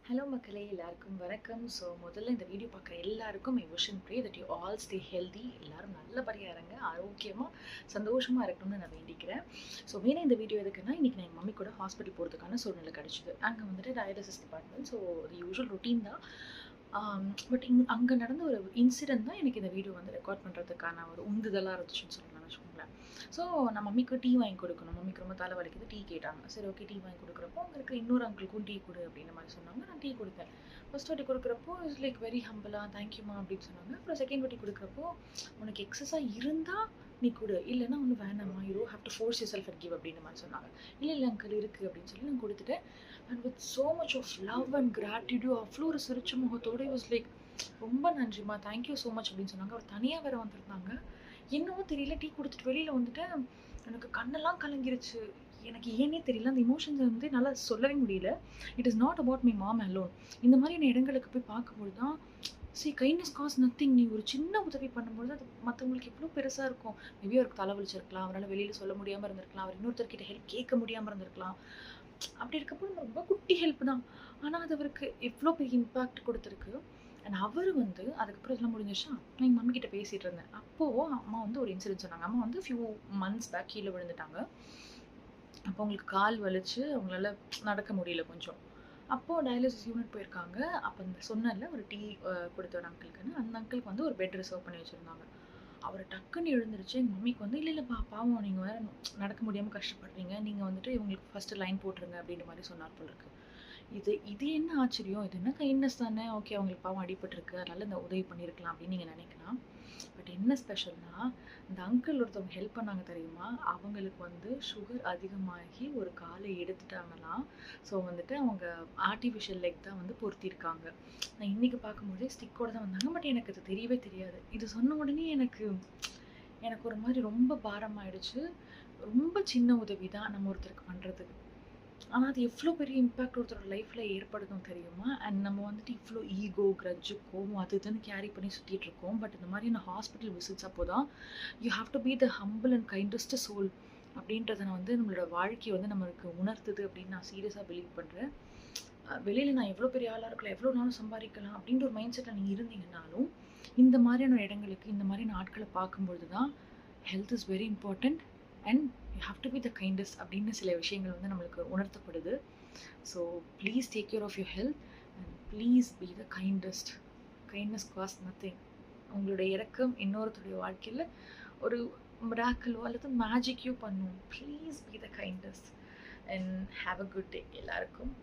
Hello மக்களே, எல்லாருக்கும் வணக்கம். ஸோ முதல்ல இந்த வீடியோ பார்க்குற எல்லாருக்கும் I wish and pray that you all stay healthy. எல்லாரும் நல்லபடியாக இருங்க, ஆரோக்கியமாக சந்தோஷமாக இருக்கணும்னு நான் வேண்டிக்கிறேன். ஸோ மெயினாக இந்த வீடியோ எதுக்குன்னா, இன்றைக்கி நான் எங்கள் மம்மி கூட ஹாஸ்பிட்டல் போகிறதுக்கான சூழ்நிலை கிடச்சிது. அங்கே வந்துட்டு டயாலிசிஸ் டிபார்ட்மெண்ட். ஸோ அது யூஷுவல் ரொட்டீன் தான். பட் அங்கே நடந்த ஒரு இன்சிடென்ட் தான் எனக்கு இந்த வீடியோ வந்து ரெக்கார்ட் பண்ணுறதுக்கான ஒரு உந்துதலாக இருந்துச்சுன்னு சொல்லலாம் வச்சுக்கோங்களேன். ஸோ நான் மம்மிக்கு டீ வாங்கி கொடுக்கணும். மம்மிக்கு ரொம்ப தலை வலிக்குது, டீ கேட்டாங்க. சரி, ஓகே, டீ வாங்கி கொடுக்குறப்போ அங்கே இருக்கிற இன்னொரு அங்கிளுக்கும் டீ கொடு அப்படின்ற மாதிரி சொன்னாங்க. நான் டீ கொடுத்தேன். ஃபர்ஸ்ட் வாட்டி கொடுக்குறப்போ இட்ஸ் லைக் வெரி ஹம்பிளாக தேங்க்யூமா அப்படின்னு சொன்னாங்க. அப்புறம் செகண்ட் வாட்டி கொடுக்குறப்போ உனக்கு எக்ஸஸாக இருந்தால் நீ கொடு, இல்லைன்னா ஒன்றும் வேணாமா, you have to force yourself and give அப்படின்ற மாதிரி சொன்னாங்க. இல்லை அங்கிள் இருக்குது அப்படின்னு சொல்லி நான் கொடுத்துட்டேன். And with so much of love and gratitude அவ்வளோ ஒரு சிரிச்ச முகத்தோடு வாஸ் லைக் ரொம்ப நன்றிம்மா, தேங்க்யூ ஸோ மச் அப்படின்னு சொன்னாங்க. அவர் தனியாக வேறு வந்திருந்தாங்க. என்னவோ தெரியல, டீ கொடுத்துட்டு வெளியில் வந்துட்டேன். எனக்கு கண்ணெல்லாம் கலங்கிருச்சு. எனக்கு ஏனே தெரியல, அந்த இமோஷன்ஸை வந்து நல்லா சொல்லவே முடியல. It is not about my mom alone. இந்த மாதிரியான இடங்களுக்கு போய் பார்க்கும்போது தான் கைண்ட்னஸ் காஸ் நத்திங். நீ ஒரு சின்ன உதவி பண்ணும்போது அது மற்றவங்களுக்கு எவ்வளோ பெருசாக இருக்கும். மேபி அவருக்கு தலைவலிச்சிருக்கலாம், அவரால் வெளியில் சொல்ல முடியாமல் இருந்திருக்கலாம், அவர் இன்னொருத்தர்கிட்ட ஹெல்ப் கேட்க முடியாமல் இருந்திருக்கலாம். அப்படி இருக்கப்போ ரொம்ப குட்டி ஹெல்ப் தான், ஆனால் அது அவருக்கு எவ்வளோ பெரிய இம்பேக்ட் கொடுத்துருக்கு. அண்ட் அவர் வந்து அதுக்கப்புறம் இதெல்லாம் முடிஞ்சிச்சா, நான் எங்கள் மம்மி கிட்ட பேசிகிட்டு இருந்தேன். அப்போது அம்மா வந்து ஒரு இன்சிடென்ட் சொன்னாங்க. அம்மா வந்து ஃபியூ மந்த்ஸ் பேக் கீழே விழுந்துட்டாங்க. அப்போ அவங்களுக்கு கால் வலிச்சு அவங்களால நடக்க முடியல கொஞ்சம். அப்போது டயாலிசிஸ் யூனிட் போயிருக்காங்க. அப்போ அந்த சொன்னல ஒரு டீ கொடுத்த ஒரு அங்கிளுக்குன்னு, அந்த அங்கிளுக்கு வந்து ஒரு பெட் ரிசர்வ் பண்ணி வச்சுருந்தாங்க. அவர் டக்குன்னு எழுந்துருச்சு. எங்கள் மம்மிக்கு வந்து இல்லைப்பா, பாவம், நீங்கள் வேறு நடக்க முடியாமல் கஷ்டப்படுறீங்க, நீங்கள் வந்துட்டு இவங்களுக்கு ஃபஸ்ட்டு லைன் போட்டுருங்க அப்படின்ற மாதிரி சொன்னார் போல இருக்கு. இது என்ன ஆச்சரியம், இது என்ன கைண்ட்னஸ் தானே. ஓகே, அவங்களுக்கு பாவம் அடிபட்டிருக்கு, அதனால் இந்த உதவி பண்ணியிருக்கலாம் அப்படின்னு நீங்கள் நினைக்கலாம். பட் என்ன ஸ்பெஷல்னா, இந்த அங்கிள் ஒருத்தவங்க ஹெல்ப் பண்ணாங்க தெரியுமா, அவங்களுக்கு வந்து சுகர் அதிகமாகி ஒரு காலை எடுத்துட்டாங்களாம். ஸோ வந்துட்டு அவங்க ஆர்டிஃபிஷியல் லெக் தான் வந்து பொருத்தியிருக்காங்க. நான் இன்றைக்கி பார்க்கும்போதே ஸ்டிக்கோட தான் வந்தாங்க. பட் எனக்கு அது தெரியவே தெரியாது. இது சொன்ன உடனே எனக்கு ஒரு மாதிரி ரொம்ப பாரமாயிடுச்சு. ரொம்ப சின்ன உதவி தான் நம்ம ஒருத்தருக்கு பண்ணுறதுக்கு, ஆனால் அது எவ்வளோ பெரிய இம்பேக்ட் ஒருத்தரோட லைஃப்பில் ஏற்படுத்தும் தெரியுமா. அண்ட் நம்ம வந்துட்டு இவ்வளோ ஈகோ, கிரட்ஜு, கோவம் அது இதுன்னு கேரி பண்ணி சுற்றிட்டு இருக்கோம். பட் இந்த மாதிரியான ஹாஸ்பிட்டல் விசிட்ஸ் அப்போ தான் you have to be the humble and kindest soul அப்படின்றத நான் வந்து நம்மளோட வாழ்க்கையை வந்து நம்மளுக்கு உணர்த்துது அப்படின்னு நான் சீரியஸாக பிலீவ் பண்ணுறேன். வெளியில் நான் எவ்வளோ பெரிய ஆளாக இருக்கலாம், எவ்வளோ நாளும் சம்பாதிக்கலாம் அப்படின்ற ஒரு மைண்ட் செட்டில் நீங்கள் இருந்தீங்கன்னாலும், இந்த மாதிரியான இடங்களுக்கு, இந்த மாதிரியான ஆட்களை பார்க்கும்பொழுது தான் health is very important and you have to be the kindest அப்படின்னு சில விஷயங்கள் வந்து நம்மளுக்கு உணர்த்தப்படுது. So please take care of your health and please be the kindest. Kindness cost nothing. உங்களுடைய இறக்கம் இன்னொருத்தருடைய வாழ்க்கையில் ஒரு மிராக்கிளோ அல்லது மேஜிக்கையோ பண்ணும். Please be the kindest and have a good day எல்லாருக்கும்.